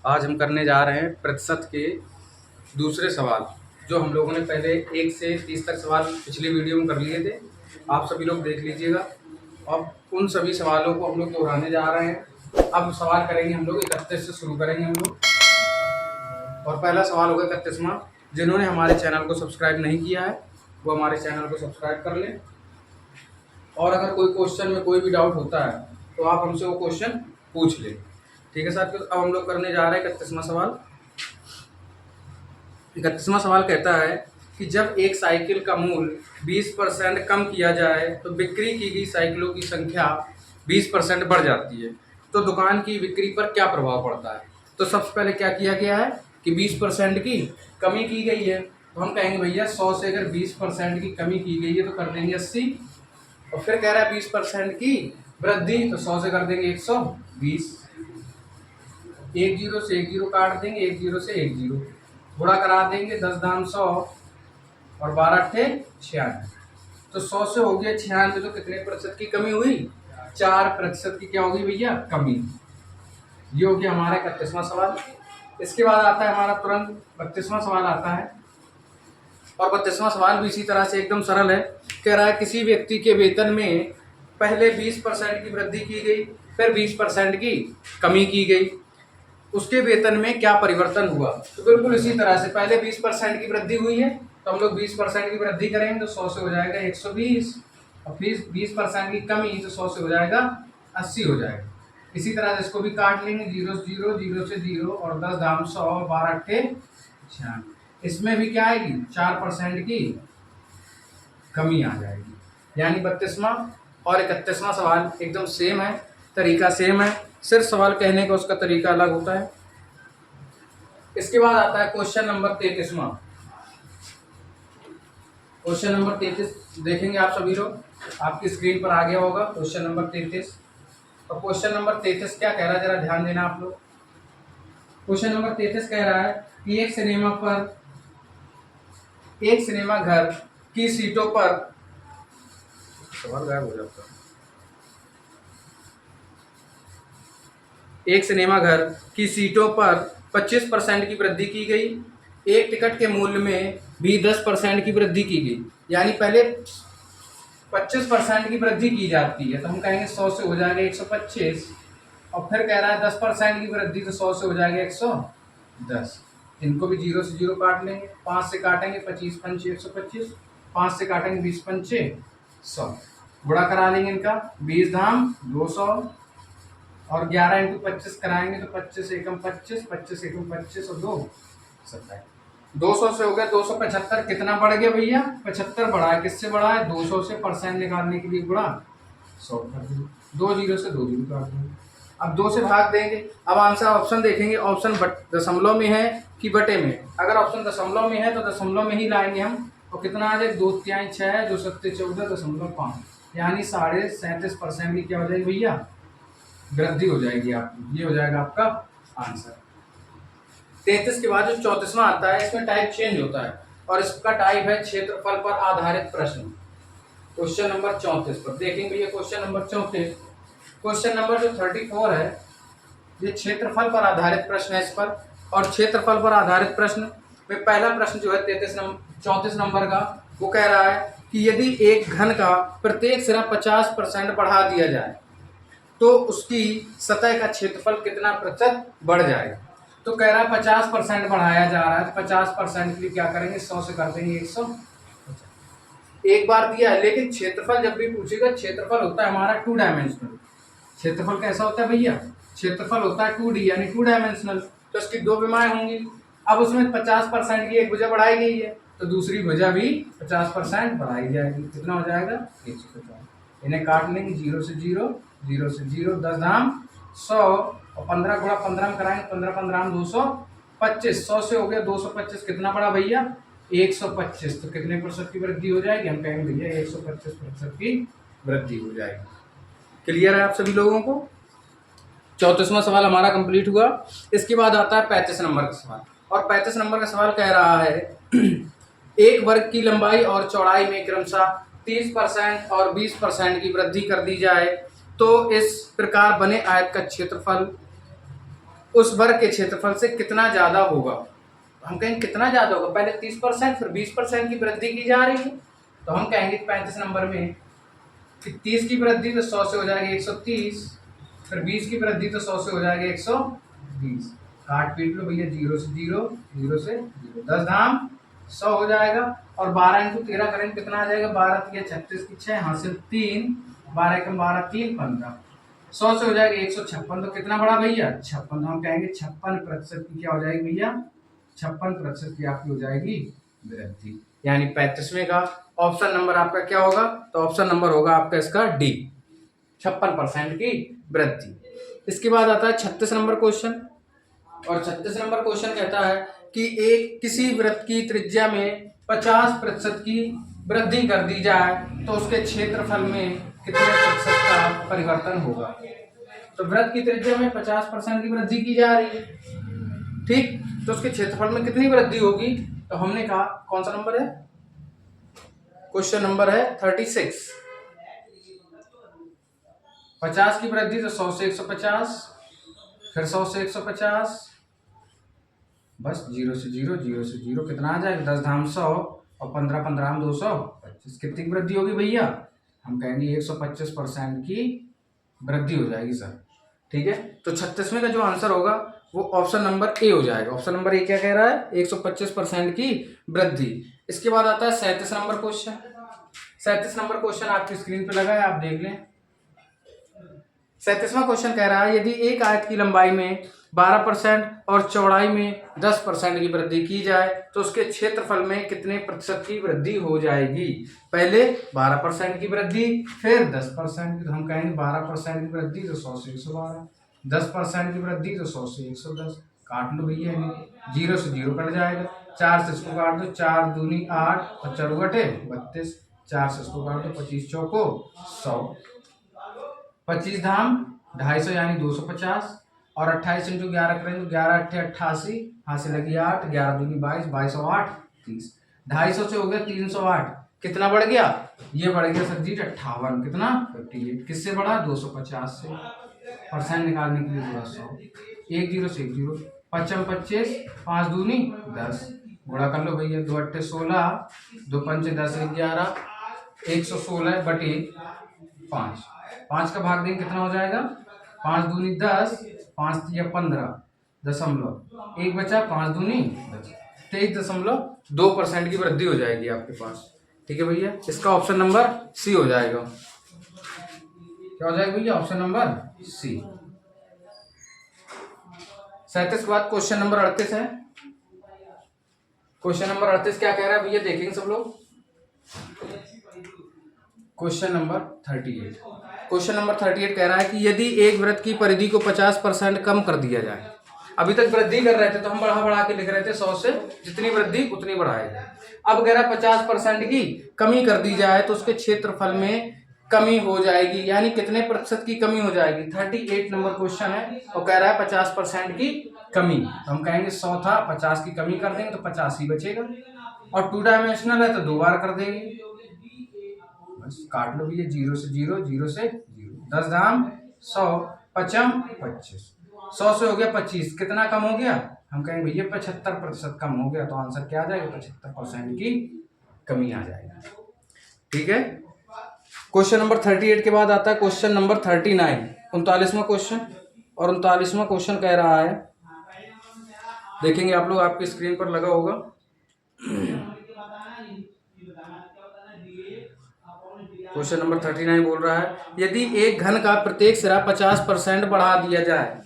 आज हम करने जा रहे हैं प्रतिशत के दूसरे सवाल, जो हम लोगों ने पहले 1 से 30 तक सवाल पिछली वीडियो में कर लिए थे। आप सभी लोग देख लीजिएगा। अब उन सभी सवालों को हम लोग दोहराने जा रहे हैं। अब सवाल करेंगे हम लोग 31 से शुरू करेंगे हम लोग। और पहला सवाल होगा 31वां। जिन्होंने हमारे चैनल को सब्सक्राइब नहीं किया है वो हमारे चैनल को सब्सक्राइब कर लें। और अगर कोई क्वेश्चन में कोई भी डाउट होता है तो आप हमसे वो क्वेश्चन पूछ लें। ठीक है साथियों, अब हम लोग करने जा रहे हैं 31वां सवाल। 31वां सवाल कहता है कि जब एक साइकिल का मूल्य 20% कम किया जाए तो बिक्री की गई साइकिलों की संख्या 20% बढ़ जाती है, तो दुकान की बिक्री पर क्या प्रभाव पड़ता है। तो सबसे पहले क्या किया गया है कि 20% की कमी की गई है, तो हम कहेंगे भैया 100 से अगर 20% की कमी की गई है तो कर देंगे 80। और फिर कह रहा है 20% की वृद्धि, तो 100 से कर देंगे 120। एक जीरो से एक जीरो काट देंगे, एक जीरो से एक जीरो गुणा करा देंगे, 10 दाम 100 और 12 अट्ठे 96। तो 100 से हो गया 96, तो कितने प्रतिशत की कमी हुई? 4% की क्या होगी भैया? कमी। ये हो गया हमारा 31वां सवाल। इसके बाद आता है हमारा तुरंत 32वां सवाल आता है। और 32वां सवाल भी इसी तरह से एकदम सरल है। कह रहा है किसी व्यक्ति के वेतन में पहले 20% की वृद्धि की गई, फिर 20% की कमी की गई, उसके वेतन में क्या परिवर्तन हुआ। तो बिल्कुल इसी तरह से पहले 20% की वृद्धि हुई है तो हम लोग 20% की वृद्धि करेंगे तो 100 से हो जाएगा 120, और फिर 20% की कमी तो 100 से हो जाएगा 80 हो जाएगा। इसी तरह से इसको भी काट लेंगे, 0 से 0, 0 से 0 और 10 दाम 100, 12 अट्ठे 96। इसमें भी क्या आएगी? 4% की कमी आ जाएगी। यानी 32वां और 31वां सवाल एकदम सेम है, तरीका सेम है, सिर्फ सवाल कहने का उसका तरीका अलग होता है। इसके बाद आता है क्वेश्चन नंबर 33वां। क्वेश्चन नंबर 33 देखेंगे आप सभी लोग, आपकी स्क्रीन पर आ गया होगा क्वेश्चन नंबर 33। और क्वेश्चन नंबर 33 क्या कह रहा है, जरा ध्यान देना आप लोग। क्वेश्चन नंबर 33 कह रहा है कि एक सिनेमा घर की सीटों पर सवाल गायब हो जाता है। एक सिनेमा घर की सीटों पर 25% की वृद्धि की गई, एक टिकट के मूल्य में भी 10% की वृद्धि की गई। यानी पहले 25% की वृद्धि की जाती है तो हम कहेंगे 100 से हो जाएगा 125, और फिर कह रहा है 10% की वृद्धि तो 100 से हो जाएगा 110। इनको भी 0 से 0 काट लेंगे, 5 से काटेंगे 25 पंचे 125, 5 से काटेंगे 20 पंचे 100, गुणा करा लेंगे इनका, 20 धाम 200 और 11 इंटू 25 कराएंगे तो 25 एकम 25, 25 एकम 25 और 2 27। 200 से हो गया 275। कितना बढ़ गया भैया? 75 बढ़ा है। किससे बढ़ा है? 200 से। परसेंट निकालने के लिए गुणा 100 कर देंगे, 2 जीरो से 2 जीरो काट देंगे। अब 2 से भाग देंगे। अब आंसर ऑप्शन देखेंगे, ऑप्शन दशमलव में है कि बटे में। अगर ऑप्शन दशमलव में है तो दशमलव में ही लाएंगे हम। और कितना आ जाए? 2 तिहाई 6, 2 सत्ते 14.5, यानी 37.5% की क्या हो जाएगी भैया? वृद्धि हो जाएगी आपकी। ये हो जाएगा आपका आंसर। 33 के बाद जो 34वां आता है, इसमें टाइप चेंज होता है और इसका टाइप है क्षेत्रफल पर आधारित प्रश्न। क्वेश्चन नंबर 34 पर देखेंगे ये क्वेश्चन नंबर 34। क्वेश्चन नंबर जो 34 है ये क्षेत्रफल पर आधारित प्रश्न है इस पर। और क्षेत्रफल पर आधारित प्रश्न में पहला प्रश्न जो है 34 नंबर का, वो कह रहा है कि यदि एक घन का प्रत्येक सिरा 50% बढ़ा दिया जाए तो उसकी सतह का क्षेत्रफल कितना प्रतिशत बढ़ जाएगा। तो कह रहा है 50% बढ़ाया जा रहा है, तो 50% के लिए क्या करेंगे? 100 से कर देंगे 100। एक बार दिया है, लेकिन क्षेत्रफल जब भी पूछेगा, क्षेत्रफल होता है हमारा 2 डायमेंशनल। क्षेत्रफल कैसा होता है भैया? क्षेत्रफल होता है 2D यानी 2 डायमेंशनल। तो इसकी 2 विमाएं होंगी। अब उसमें 50% की एक भुजा बढ़ाई गई है तो दूसरी भुजा भी 50% बढ़ाई जाएगी। कितना हो जाएगा? 150। इन्हें काट लेंगे, 0 से 0, 0 से 0, 10 धाम 100 और 15 गुणा 15 में कराएंगे, 15 15 225। 100 से हो गया 225। कितना बढ़ा भैया? 125। तो कितने प्रतिशत की वृद्धि हो जाएगी? हम कहेंगे भैया 125% की वृद्धि हो जाएगी। क्लियर है आप सभी लोगों को? 34वां सवाल हमारा कंप्लीट हुआ। इसके बाद आता है 35 नंबर का सवाल। और 35 नंबर का सवाल कह रहा है एक वर्ग की लंबाई और चौड़ाई में क्रमशः 30% और 20% की वृद्धि कर दी जाए तो इस प्रकार बने आयत का क्षेत्रफल उस वर्ग के क्षेत्रफल से कितना ज्यादा होगा। हम कहेंगे कितना ज्यादा होगा, पहले 30% फिर 20% की वृद्धि की जा रही है, तो हम कहेंगे 35 नंबर में कि 30 की वृद्धि तो 100 से हो जाएगी 130, फिर 20 की वृद्धि तो 100 से हो जाएगी 120। काट पीट लो भैया, 0 से 0, 0 से 0, 10 धाम 100 हो जाएगा। और 12 इंटू 13 करेंगे कितना आ जाएगा, 12 3 36 की 6 हासिल 3, 12 कम 12 3 15, 100 से हो जाएगा 156। तो कितना बड़ा भैया 56, हम कहेंगे 56% की क्या हो जाएगी भैया, 56% की आपकी हो जाएगी वृद्धि। यानी 35वें का ऑप्शन नंबर आपका क्या होगा, तो ऑप्शन नंबर होगा आपका इसका डी, 56% की वृद्धि। इसके बाद आता है 36 नंबर क्वेश्चन, और 36 नंबर क्वेश्चन कहता है कि एक किसी वृत्त की त्रिज्या में 50% की वृद्धि कर दी जाए तो उसके क्षेत्रफल में कितने प्रतिशत का परिवर्तन होगा। तो वृत्त की त्रिज्या में 50% की वृद्धि की जा रही है, ठीक, तो उसके क्षेत्रफल में कितनी वृद्धि होगी। तो हमने कहा कौन सा नंबर है, क्वेश्चन नंबर है 36। 50 की वृद्धि तो 100 से 150, फिर 100 से 150, बस 0 से 0, 0 से 0, कितना आ जाएगा 10 धाम 100 और 15 15 225, कितनी वृद्धि होगी भैया, हम कहेंगे 125% की वृद्धि हो जाएगी सर। ठीक है, तो 36वें का जो आंसर होगा वो ऑप्शन नंबर ए हो जाएगा। ऑप्शन नंबर ए क्या कह रहा है, 125% की वृद्धि। इसके बाद आता है 37 नंबर क्वेश्चन। 37 नंबर क्वेश्चन आपकी स्क्रीन पे लगा है, आप देख लें। 37वां क्वेश्चन कह रहा है यदि एक आयत की लंबाई में 12% और चौड़ाई में 10% की वृद्धि की जाए तो उसके क्षेत्रफल में कितने प्रतिशत की वृद्धि हो जाएगी। पहले 12% की वृद्धि, फिर 10% की, तो हम कहेंगे 12% की वृद्धि तो 100 से 112, 10% की वृद्धि तो 100 से 110, काट लो भैया, 0 से 0 कट जाएगा, 4 से इसको काट दो, 4 दूनी 8 और 4 बटे 32, 4 से इसको काट दो, 25 चौको 100, 25 धाम 250 यानी 250, और 28 इंटू 11 करेंगे तो 11 अट्ठे 88, हासिल लगी 8, 11 दूनी 22, 22 और 8 30, 250 से हो गया 308, कितना बढ़ गया, ये बढ़ गया सर जी 58, कितना 58, किससे बढ़ा 250 से, परसेंट निकालने के लिए थोड़ा 100, 1 0 से 1 0, 55 25, 5 दूनी 10, गुणा कर लो भैया, 2 अट्ठे 16, 2 पंचे 10 11, 116 बटे 5, 5 का भाग देंगे कितना हो जाएगा, 5 दूनी 10, 5 या 15 दशमलव, 1 बचा, 5 दूनी 10, 23.2% की वृद्धि हो जाएगी आपके पास। ठीक है भैया, इसका ऑप्शन नंबर सी हो जाएगा। क्या हो जाएगा भैया, ऑप्शन नंबर सी। 37 के बाद क्वेश्चन नंबर 38 है। क्वेश्चन नंबर 38 क्या कह रहा है भैया, देखेंगे सब लोग। क्वेश्चन नंबर 38, क्वेश्चन नंबर 38 कह रहा है कि यदि एक वृत्त की परिधि को 50% कम कर दिया जाए, अभी तक वृद्धि कर रहे थे तो हम बढ़ा बढ़ा के लिख रहे थे 100 से, जितनी वृद्धि उतनी बढ़ाएगा। अब कह रहा है 50% की कमी कर दी जाए तो उसके क्षेत्रफल में कमी हो जाएगी, यानी कितने प्रतिशत की कमी हो जाएगी। 38 नंबर क्वेश्चन है और कह रहा है 50% की कमी, तो हम कहेंगे 100 था, 50 की कमी कर देंगे तो 50 ही बचेगा, और 2 डायमेंशनल है तो 2 बार कर देंगे, बस काट लो भैया, 0 से 0, 0 से 0, 10 धाम 100, 55 25, 100 से हो गया 25, कितना कम हो गया, हम कहेंगे भैया 75% कम हो गया, तो आंसर क्या आ जाएगा, 75% की कमी आ जाएगा। ठीक है, क्वेश्चन नंबर 38 के बाद आता है क्वेश्चन नंबर 39, 39वां क्वेश्चन, और 39वां क्वेश्चन कह रहा है, देखेंगे आप लोग, आपकी स्क्रीन पर लगा होगा। क्वेश्चन नंबर 39 बोल रहा है यदि एक घन का प्रत्येक सिरा 50% बढ़ा दिया जाए,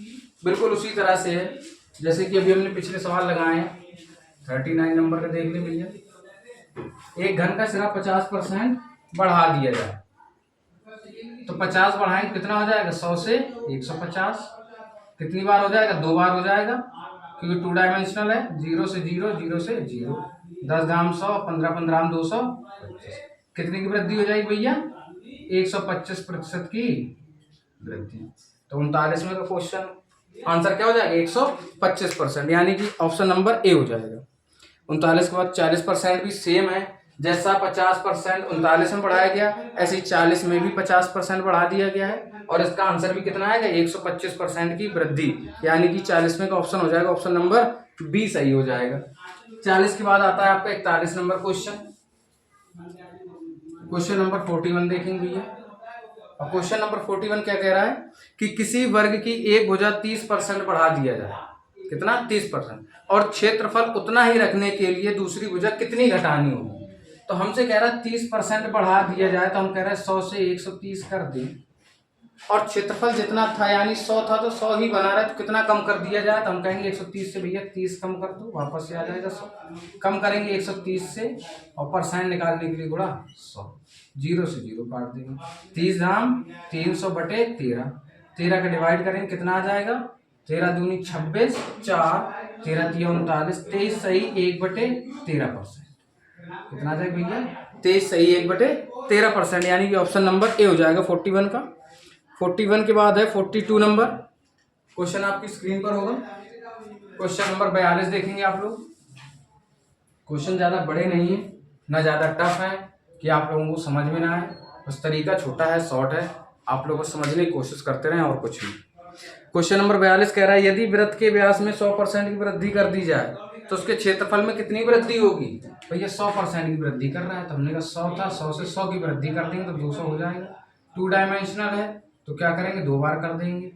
बिल्कुल उसी तरह से है जैसे कि अभी हमने पिछले सवाल लगाए हैं। 39 नंबर का देख ले भैया, एक घन का सिरा 50% बढ़ा दिया जाए, तो 50 बढ़ाएंगे कितना हो जाएगा, 100 से 150, कितनी बार हो जाएगा, 2 बार हो जाएगा, क्योंकि 2 डायमेंशनल है, 0 से 0, 0 से 0, 10 धाम 100, 15 15 225, कितने की वृद्धि हो जाएगी भैया, 125% की वृद्धि। तो 39वें का क्वेश्चन आंसर क्या हो जाएगा, 125%, यानी कि ऑप्शन नंबर ए हो जाएगा। 39 के बाद 40% भी सेम है, जैसा 50% 39 में बढ़ाया गया, ऐसे ही 40 में भी 50% बढ़ा दिया गया है। और इसका आंसर भी कितना आएगा, 125% की वृद्धि, यानी कि 40 में का ऑप्शन हो जाएगा, ऑप्शन नंबर बी सही हो जाएगा। 40 के बाद आता है आपका 41 नंबर क्वेश्चन। क्वेश्चन नंबर 41 देखेंगे भैया। और क्वेश्चन नंबर 41 क्या कह रहा है कि किसी वर्ग की एक भुजा 30% बढ़ा दिया जाए। कितना, 30%, और क्षेत्रफल उतना ही रखने के लिए दूसरी भुजा कितनी घटानी होगी। तो हमसे कह रहा है 30% बढ़ा दिया जाए, तो हम कह रहे हैं 100 से 130 कर दें, और क्षेत्रफल जितना था यानी 100 था तो 100 ही बना रहा है, तो कितना कम कर दिया जाए, तो हम कहेंगे 130 से भैया 30 कम कर दो, वापस से आ जाएगा 100। कम करेंगे 130 से, और परसेंट निकालने के लिए गुणा 100, 0 से 0 काट देंगे। 30 दाम 300 बटे 13, 13 का डिवाइड करेंगे कितना आ जाएगा, 13 दूनी 26, 4, 13 तिया 39, 23 सही 1/13%। कितना आ जाएगा भैया, 23 सही 1/13%, यानी कि ऑप्शन नंबर ए हो जाएगा 41 का। 41 के बाद है 42 नंबर क्वेश्चन, आपकी स्क्रीन पर होगा। क्वेश्चन नंबर 42 देखेंगे आप लोग। क्वेश्चन ज्यादा बड़े नहीं है, ना ज्यादा टफ है कि आप लोगों को समझ में ना आए, बस तरीका छोटा है, शॉर्ट है, आप लोग समझने की कोशिश करते रहें और कुछ नहीं। क्वेश्चन नंबर 42 कह रहा है यदि वृत्त के व्यास में 100% की वृद्धि कर दी जाए तो उसके क्षेत्रफल में कितनी वृद्धि होगी। भैया 100% की वृद्धि कर रहा है, तो हमने कहा 100 था, 100 से 100 की वृद्धि कर देंगे तो 200 हो जाएगा। 2 डायमेंशनल है तो क्या करेंगे, 2 बार कर देंगे,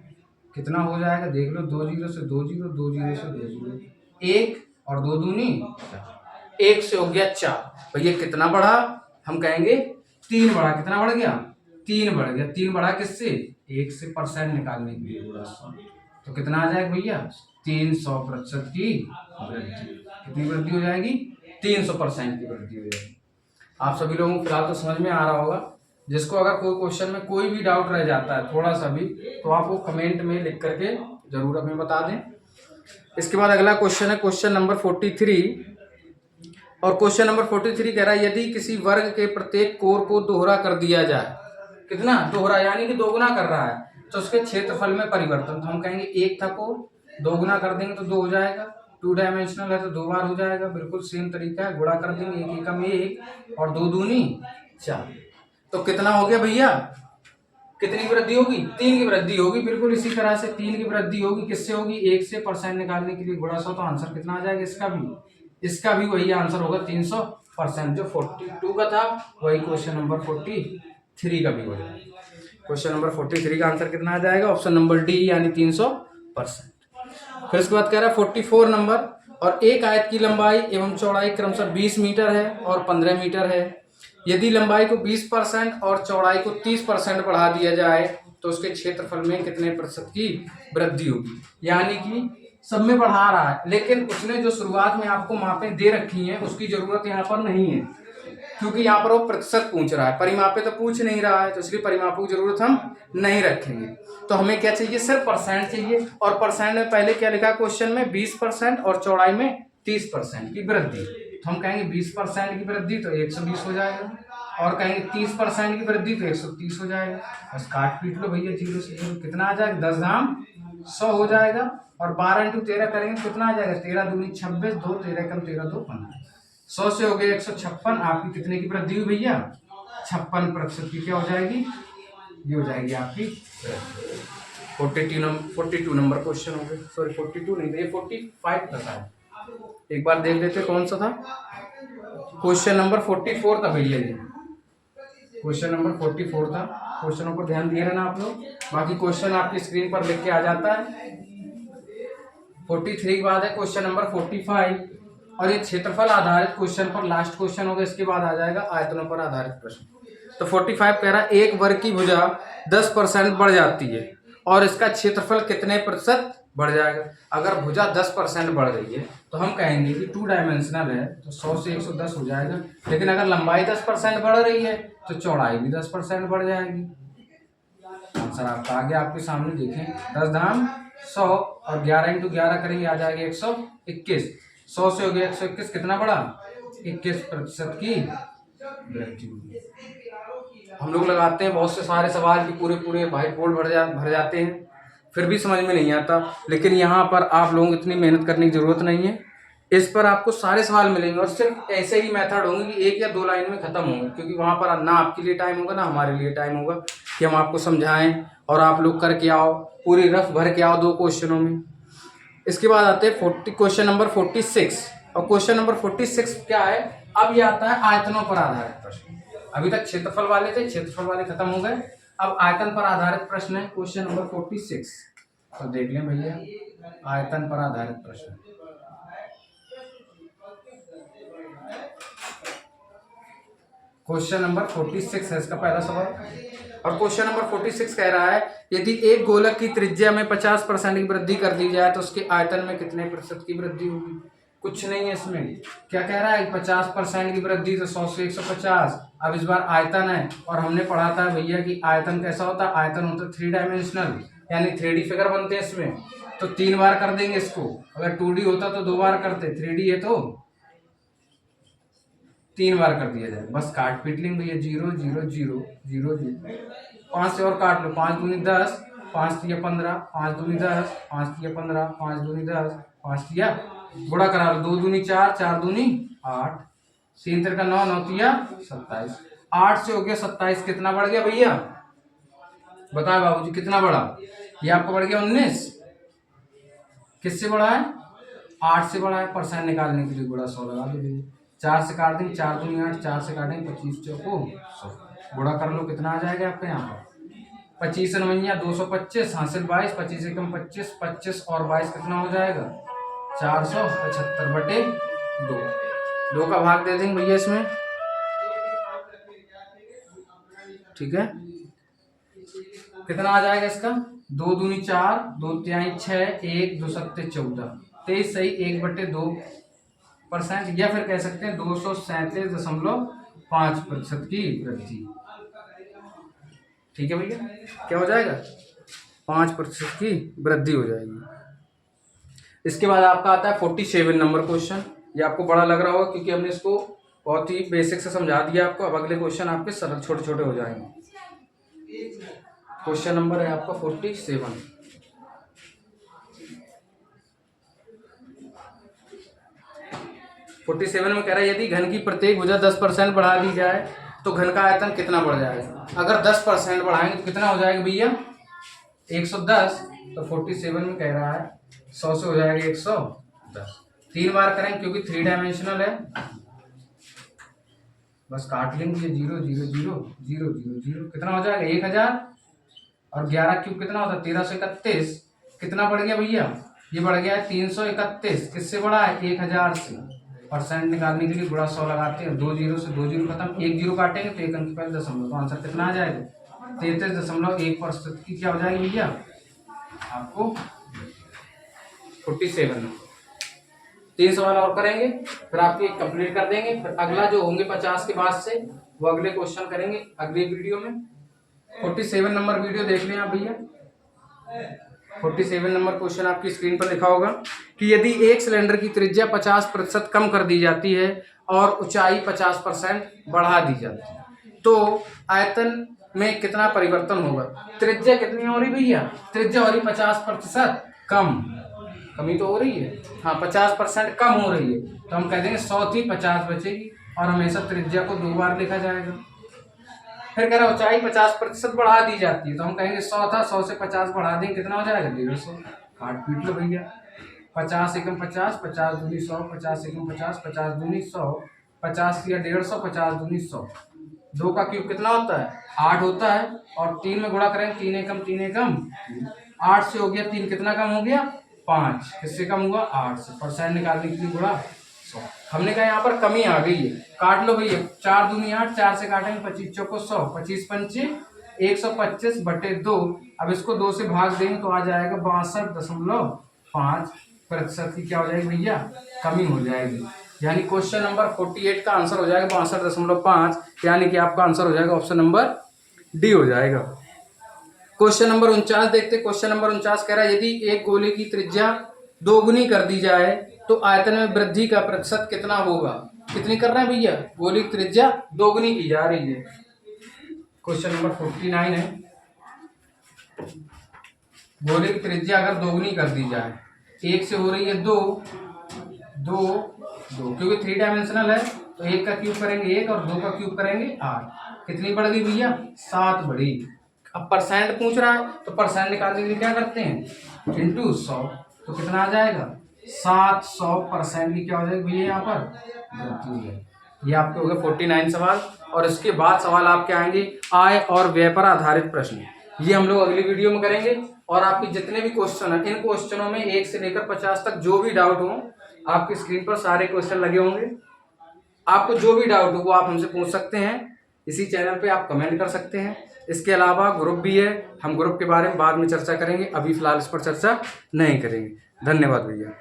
कितना हो जाएगा देख लो, 2 0 से 2 0, 2 0 से 2 0, 1 और 2 दूनी 1 से हो गया 4। भैया कितना बढ़ा, हम कहेंगे 3 बढ़ा। कितना बढ़ गया, 3 बढ़ गया। 3 बढ़ा किससे, 1 से, परसेंट निकालने के लिए गुणा 100, तो कितना आ जाएगा भैया 300% की वृद्धि। कितनी वृद्धि हो जाएगी, 300% की वृद्धि हो जाएगी। आप सभी लोगों को फिलहाल तो समझ में आ रहा होगा। जिसको अगर कोई क्वेश्चन में कोई भी डाउट रह जाता है थोड़ा सा भी, तो आप वो कमेंट में लिख करके जरूर हमें बता दें। इसके बाद अगला क्वेश्चन है क्वेश्चन नंबर 43, और क्वेश्चन नंबर 43 कह रहा है यदि किसी वर्ग के प्रत्येक कोर को दोहरा कर दिया जाए, कितना दोहरा यानी कि दोगुना कर रहा है, तो उसके क्षेत्रफल में परिवर्तन, तो हम कहेंगे 1 था कोर, दोगुना कर देंगे तो 2 हो जाएगा। 2 डायमेंशनल है तो 2 बार हो जाएगा, बिल्कुल सेम तरीका है, गुणा कर देंगे 1 एकम 1 और 2 दूनी 4, तो कितना हो गया भैया, कितनी वृद्धि होगी, 3 की वृद्धि होगी। बिल्कुल इसी तरह से 3 की वृद्धि होगी, किससे होगी, 1 से, परसेंट निकालने के लिए गुणा 100, तो आंसर कितना आ जाएगा इसका भी वही आंसर होगा 300%। जो 42 का था वही क्वेश्चन नंबर 43 का भी हो जाएगा। क्वेश्चन नंबर 43 का आंसर कितना आ जाएगा, ऑप्शन नंबर डी यानी 300%। फिर इसके बाद कह रहा है 44 नंबर, और एक आयत की लंबाई एवं चौड़ाई क्रमशः 20 मीटर है और 15 मीटर है। यदि लंबाई को 20% और चौड़ाई को 30% बढ़ा दिया जाए तो उसके क्षेत्रफल में कितने प्रतिशत की वृद्धि होगी। यानी कि सब में बढ़ा रहा है, लेकिन उसने जो शुरुआत में आपको मापें दे रखी हैं उसकी जरूरत यहाँ पर नहीं है, क्योंकि यहाँ पर वो प्रतिशत पूछ रहा है, परिमापे तो पूछ नहीं रहा है, तो इसलिए परिमापों की जरूरत हम नहीं रखेंगे। तो हमें क्या चाहिए, सिर्फ परसेंट चाहिए। और परसेंट में पहले क्या लिखा क्वेश्चन में, 20% और चौड़ाई में 30% की वृद्धि, तो हम कहेंगे 20% की वृद्धि तो 120 हो जाएगा, और कहेंगे 30% की वृद्धि तो 130 हो जाएगा। बस काट पीट लो भैया, 0 से 0 कितना आ जाएगा, 10 धाम 100 हो जाएगा, और 12 इंटू 13 करेंगे कितना आ जाएगा, 13 दूनी 26, 2 13 कम 13 2 15, 100 से हो गया 156। आपकी कितने की वृद्धि हुई भैया, 56% की क्या हो जाएगी, ये हो जाएगी आपकी 42 नंबर क्वेश्चन हो गए। सॉरी 42 नहीं, ये 45 था। एक बार देख लेते कौन सा था, क्वेश्चन नंबर 44 था भैया, ये क्वेश्चन नंबर 44 था। क्वेश्चनों पर ध्यान दिए रहना आप लोग, बाकी क्वेश्चन आपकी स्क्रीन पर लिख के आ जाता है। 43 के बाद है क्वेश्चन नंबर 45, और ये क्षेत्रफल आधारित क्वेश्चन पर लास्ट क्वेश्चन होगा, इसके बाद आ जाएगा आयतनों पर आधारित प्रश्न। तो 45 कह रहा है एक वर्ग की भुजा 10% बढ़ जाती है और इसका क्षेत्रफल कितने प्रतिशत बढ़ जाएगा। अगर भुजा 10% बढ़ रही है तो हम कहेंगे कि 2 डायमेंशनल है तो 100 से 110 हो जाएगा, लेकिन अगर लंबाई 10% बढ़ रही है तो चौड़ाई भी 10% बढ़ जाएगी। आंसर आपका आगे आपके सामने देखें, 10 धाम 100 और 11 इंटू 11 करेंगे आ जाएगा 121। 100 से हो गया 121, कितना बढ़ा, 21% की वृद्धि। हम लोग लगाते हैं बहुत से सारे सवाल की पूरे व्हाइट बोर्ड भर जाते हैं, फिर भी समझ में नहीं आता। लेकिन यहाँ पर आप लोगों को इतनी मेहनत करने की जरूरत नहीं है, इस पर आपको सारे सवाल मिलेंगे और सिर्फ ऐसे ही मेथड होंगे कि एक या दो लाइन में खत्म होंगे, क्योंकि वहां पर ना आपके लिए टाइम होगा ना हमारे लिए टाइम होगा कि हम आपको समझाएं और आप लोग करके आओ, पूरी रफ भर के आओ 2 क्वेश्चनों में। इसके बाद आते हैं क्वेश्चन नंबर 46। और क्वेश्चन नंबर 46 क्या है, अब ये आता है आयतनों पर आधारित प्रश्न। अभी तक क्षेत्रफल वाले थे, क्षेत्रफल वाले खत्म हो गए, अब आयतन पर आधारित प्रश्न है क्वेश्चन नंबर 46। तो देख लें भैया, आयतन पर आधारित प्रश्न। क्वेश्चन नंबर 46 है इसका पहला सवाल। और क्वेश्चन नंबर 46 कह रहा है, यदि एक गोलक की त्रिज्या में 50% की वृद्धि कर दी जाए तो उसके आयतन में कितने प्रतिशत की वृद्धि होगी। कुछ नहीं है इसमें, क्या कह रहा है 50% की वृद्धि, तो 100 से 150। अब इस बार आयतन है और हमने पढ़ा था भैया कि आयतन कैसा होता है, आयतन होता है 3 डायमेंशनल, यानी 3D फिगर बनते हैं इसमें। तो 3 बार कर देंगे इसको, अगर 2D होता तो 2 बार करते, 3D है तो 3 बार कर दिया जाए। बस काट पीट लेंगे भैया, 0 0 0 0 0। 5 से और काट लो, 5 दूनी 10, 5 तिया 15, 5 दूनी 10, 5 तिया 15, 5 दूनी 10, 5 तिया गुणा करा लो, 2 दूनी 4, 4 दूनी 8, 3 तिरका 9, 9 तिया 27। 8 से हो गया 27, कितना बढ़ गया भैया बताए बाबूजी, कितना बढ़ा। ये आपका बढ़ गया 19। किससे बढ़ा है, 8 से बढ़ा है। परसेंट निकालने के लिए गुणा 100 लगा दीजिए, 4 से काट देंगे, 4 दूनी 8, 4 से काटेंगे 25 चौको 100, गुणा कर लो, कितना आ जाएगा आपके यहाँ पर 25 नवैया 225 हासिल 22, 25 एकम 25, 25 और 22 कितना हो जाएगा 475 बटे 2। 2 का भाग दे देंगे भैया इसमें, ठीक है। कितना आ जाएगा इसका, 2 दूनी 4, 2 तिहाई 6, 1 2 सत्ते 14, 23 सही 1/2% या फिर कह सकते हैं 237.5% की वृद्धि। ठीक है भैया, क्या हो जाएगा 5% की वृद्धि हो जाएगी। इसके बाद आपका आता है 47 नंबर क्वेश्चन। ये आपको बड़ा लग रहा होगा क्योंकि हमने इसको बहुत ही बेसिक से समझा दिया आपको। अब अगले क्वेश्चन आपके सरल छोटे छोटे हो जाएंगे। क्वेश्चन नंबर है आपका 47। में कह रहा है, यदि घन की प्रत्येक भुजा 10% बढ़ा दी जाए तो घन का आयतन कितना बढ़ जाएगा। अगर 10% बढ़ाएंगे तो कितना हो जाएगा भैया 110। तो 47 में कह रहा है 100 से हो जाएगा 110। 3 बार करेंगे क्योंकि 3 डायमेंशनल है, बस काट लेंगे 0 0 0 0 0 0, कितना हो जाएगा 1000 और 11 क्यूब कितना होता है 1331। कितना बढ़ गया भैया, ये बढ़ गया है 331। किससे बढ़ा है 1000 से। परसेंट निकालने के लिए गुणा 100 लगाते हैं, 2 0 से 2 0 खत्म, 1 0 काटेंगे तो 1 अंक पहले दशमलव, तो आंसर कितना आ जाएगा 33.1% की क्या हो जाएगी भैया आपको 47। 3 सवाल और करेंगे फिर आपके कंप्लीट कर देंगे। फिर अगला जो होंगे 50 के बाद से वो अगले क्वेश्चन करेंगे अगले वीडियो में। 47 नंबर वीडियो देख लें आप भैया। 47 नंबर क्वेश्चन आपकी स्क्रीन पर लिखा होगा कि यदि एक सिलेंडर की त्रिज्या 50% कम कर दी जाती है और ऊंचाई 50% बढ़ा दी जाती है तो आयतन में कितना परिवर्तन होगा। त्रिज्या कितनी हो रही भैया, त्रिज्या हो रही 50% कम, कमी तो हो रही है, हाँ 50% कम हो रही है, तो हम कह देंगे 100 थी 50 बचेगी और हमेशा त्रिज्या को 2 बार लिखा जाएगा। फिर कह रहा ऊंचाई 50% बढ़ा दी जाती है तो हम कहेंगे 100 था, 100 से 50 बढ़ा देंगे, कितना हो जाएगा 150। काट पीट लो भैया, 50 एकम 50, 50 दूनी 100, 50 एकम 50, 50 दूनी 100, 50 या 150, 50 दूनी 100। 2 का क्यूब कितना होता है 8 होता है और 3 में गुणा करेंगे, 3 एकम 8 से हो गया, 3 कितना कम हो गया 5, किससे कम हुआ 8 से। परसेंट निकालने के लिए गुणा 100। हमने कहा यहाँ पर कमी आ गई है, काट लो भैया, 4 दूनी 8, 4 से काटेंगे 25 चौको 100, 25 पंचे 125 बटे 2। अब इसको 2 से भाग देंगे तो आ जाएगा 62.5% की क्या हो जाएगी भैया कमी हो जाएगी। यानी क्वेश्चन नंबर 48 का आंसर हो जाएगा 62.5, यानी कि आपका आंसर हो जाएगा ऑप्शन नंबर डी हो जाएगा। क्वेश्चन नंबर 49 देखते। क्वेश्चन नंबर 49 कह रहा है, यदि एक गोले की त्रिज्या दोगुनी कर दी जाए तो आयतन में वृद्धि का प्रतिशत कितना होगा। कितनी कर रहे हैं भैया, गोली की त्रिज्या दोगुनी की जा रही है। क्वेश्चन नंबर 49 है, गोले की त्रिज्या अगर दोगुनी कर दी जाए, 1 से हो रही है 2, 2 2, क्योंकि 3 डायमेंशनल है तो 1 का क्यूब करेंगे 1 और 2 का क्यूब करेंगे 8। कितनी बढ़ गई भैया? 7 बढ़ी। अब परसेंट पूछ रहा है तो परसेंट निकालने के लिए क्या करते हैं? इंटू 100। तो कितना आ जाएगा? 700% की क्या हो जाएगी भैया यहाँ पर? वृद्धि हो जाएगी। ये आपके हो गए 49 सवाल। और इसके बाद सवाल आपके आएंगे आय और व्यय पर आधारित प्रश्न। ये हम लोग अगली वीडियो में करेंगे। और आपके जितने भी क्वेश्चन हैं इन क्वेश्चनों में 1 से लेकर 50 तक जो भी डाउट हो, आपकी स्क्रीन पर सारे क्वेश्चन लगे होंगे। आपको जो भी डाउट हो वो आप हमसे पूछ सकते हैं। इसी चैनल पे आप कमेंट कर सकते हैं। इसके अलावा ग्रुप भी है, हम ग्रुप के बारे में बाद में चर्चा करेंगे, अभी फिलहाल इस पर चर्चा नहीं करेंगे। धन्यवाद भैया।